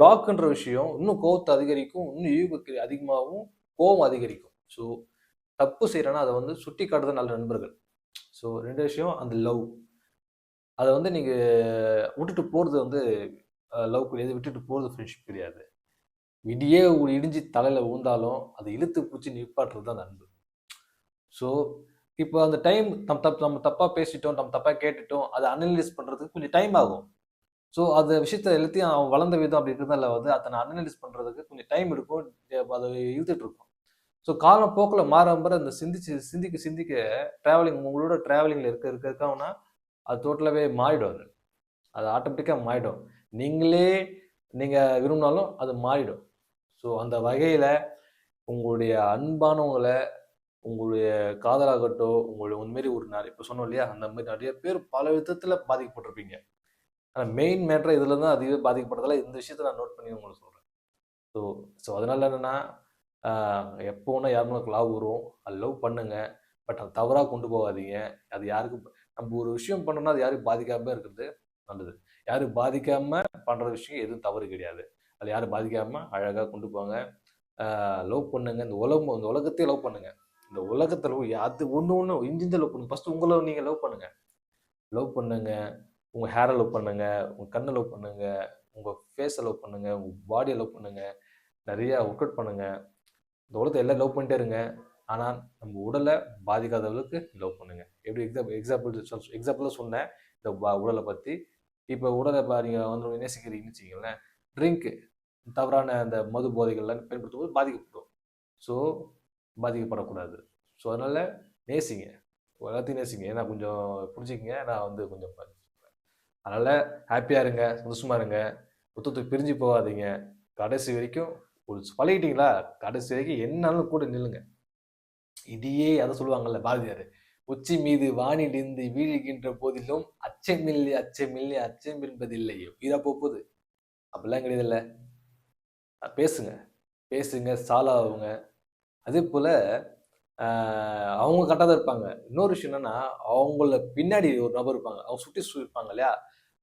பிளாக்ன்ற விஷயம் இன்னும் கோவத்தை அதிகரிக்கும், இன்னும் ஈவுக்கு அதிகமாகவும் கோவம் அதிகரிக்கும். ஸோ தப்பு செய்யறேன்னா அதை வந்து சுட்டி காட்டுறது நல்ல நண்பர்கள். ஸோ 2 விஷயம். அந்த லவ், அதை வந்து நீங்க விட்டுட்டு போறது வந்து லவ் கிடையாது, விட்டுட்டு போறது ஃப்ரெண்ட்ஷிப் கிடையாது. விடியே இடிஞ்சு தலையில ஊந்தாலும் அதை இழுத்து பிடிச்சி நிப்பாட்டுறது தான் நண்பு. ஸோ இப்போ அந்த டைம் நம்ம தப்பா பேசிட்டோம், நம்ம தப்பா கேட்டுட்டோம், அதை அனலைஸ் பண்றதுக்கு கொஞ்சம் டைம் ஆகும். ஸோ அந்த விஷயத்த எல்லாத்தையும் அவன் வளர்ந்த விதம் அப்படி இருக்கிறதால வந்து அதை அனலைஸ் பண்றதுக்கு கொஞ்சம் டைம் எடுக்கும், அதை இழுத்துட்டு இருக்கும். ஸோ காலம் போக்கில் மாற அந்த சிந்திக்க டிராவலிங், உங்களோட டிராவலிங்ல இருக்கவனா அது டோட்டலாகவே மாறிடும். அது ஆட்டோமேட்டிக்காக மாறிடும். நீங்க விரும்பினாலும் அது மாறிடும். ஸோ அந்த வகையில் உங்களுடைய அன்பானவங்களை, உங்களுடைய காதலாகட்டும், உங்களுடைய உண்மையிலே ஒரு நிறைய இப்போ சொன்னோம் இல்லையா, அந்த மாதிரி நிறைய பேர் பல விதத்தில் பாதிக்கப்பட்டிருப்பீங்க. ஆனால் மெயின் மேட்டர் இதில் தான் அதிகமாக பாதிக்கப்படுறதால இந்த விஷயத்தை நான் நோட் பண்ணி உங்களுக்கு சொல்கிறேன். ஸோ ஸோ அதனால என்னென்னா, எப்போ வேணால் யார் மேலே லவ் வரும், அது லவ் பண்ணுங்க. பட் அது தவறாக கொண்டு போகாதீங்க. அது யாருக்கும் நம்ம ஒரு விஷயம் பண்ணோம்னா அது யாரும் பாதிக்காமல் இருக்கிறது நல்லது. யாரும் பாதிக்காமல் பண்ணுற விஷயம் எதுவும் தவறு கிடையாது. அது யாரும் பாதிக்காமல் அழகாக கொண்டு போங்க. லவ் பண்ணுங்க. இந்த உலகத்தையே லவ் பண்ணுங்க. இந்த உலகத்தில் அது ஒன்று இன்ஜின் லவ் பண்ணுங்க. ஃபர்ஸ்ட் உங்களை நீங்கள் லவ் பண்ணுங்க. லவ் பண்ணுங்க. உங்கள் ஹேரை லவ் பண்ணுங்க, உங்கள் கண்ணை லவ் பண்ணுங்க, உங்கள் ஃபேஸை லவ் பண்ணுங்க, உங்கள் பாடியை லவ் பண்ணுங்க, நிறையா ஒர்க் அவுட் பண்ணுங்க. இந்த உலகத்தை எல்லாம் லவ் பண்ணிட்டே இருங்க. ஆனால் நம்ம உடலை பாதிக்காத அளவுக்கு லவ் பண்ணுங்க. எப்படி எக்ஸாம்பிள் சொன்னேன் இந்த உடலை பற்றி. இப்போ உடலை நீங்கள் வந்து நேசிக்கிறீங்கன்னு வச்சுக்கீங்களேன், ட்ரிங்க்கு, தவறான அந்த மது போதைகள்லாம் பயன்படுத்தும் போது பாதிக்கப்படும். ஸோ பாதிக்கப்படக்கூடாது. ஸோ அதனால் நேசிங்க, எல்லாத்தையும் நேசிங்க. ஏன்னா கொஞ்சம் புரிஞ்சுக்கிங்க, நான் வந்து கொஞ்சம் அதனால் ஹாப்பியாக இருங்க, சந்தோஷமாக இருங்க, ஒருத்தர் பிரிஞ்சு போகாதீங்க. கடைசி வரைக்கும் ஒரு பழகிட்டீங்களா, கடைசி வரைக்கும் என்னாலும் கூட நில்லுங்க. இதையே அதை சொல்லுவாங்கல்ல பாரதியார், உச்சி மீது வானிலிருந்து வீழுகின்ற போதிலும் அச்சமில்லை அச்சமில்லை அச்சம் என்பதில்லையோ இதா போகுது. அப்படிலாம் கிடையாது. இல்லை, பேசுங்க பேசுங்க, சால்வ் ஆகுங்க. அதே போல் அவங்க கரெக்டாக தான் இருப்பாங்க. இன்னொரு விஷயம் என்னன்னா, அவங்கள பின்னாடி ஒரு நபர் இருப்பாங்க, அவங்க சுற்றி இருப்பாங்க இல்லையா.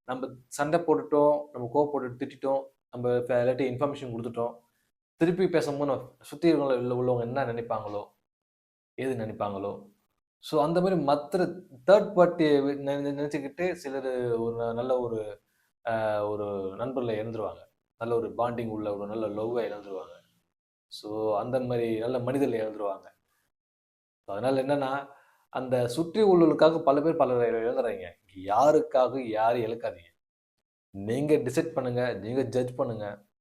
நம்ம சண்டை போட்டுட்டோம், நம்ம கோவப்பட்டு திட்டிட்டோம், நம்ம எல்லாத்தையும் இன்ஃபர்மேஷன் கொடுத்துட்டோம், திருப்பி பேசும்போது நம்ம சுற்றி உள்ளவங்க என்ன நினைப்பாங்களோ, ஏது நினைப்பாங்களோ. ஸோ அந்த மாதிரி மற்ற தேர்ட் பார்ட்டி நினச்சிக்கிட்டு சிலர் ஒரு நல்ல ஒரு ஒரு நண்பர்களை இழந்துருவாங்க, நல்ல ஒரு பாண்டிங் உள்ள ஒரு நல்ல லவ்வை இழந்துருவாங்க. ஸோ அந்த மாதிரி நல்ல மனிதர்களை இழந்துருவாங்க. அதனால என்னன்னா, அந்த சுற்றி உள்ளவர்களுக்காக பல பேர் பல இழந்துறாங்க. யாருக்காக யாரும் இழக்காதீங்க. நீங்க டிசைட் பண்ணுங்க, நீங்க ஜட்ஜ் பண்ணுங்க.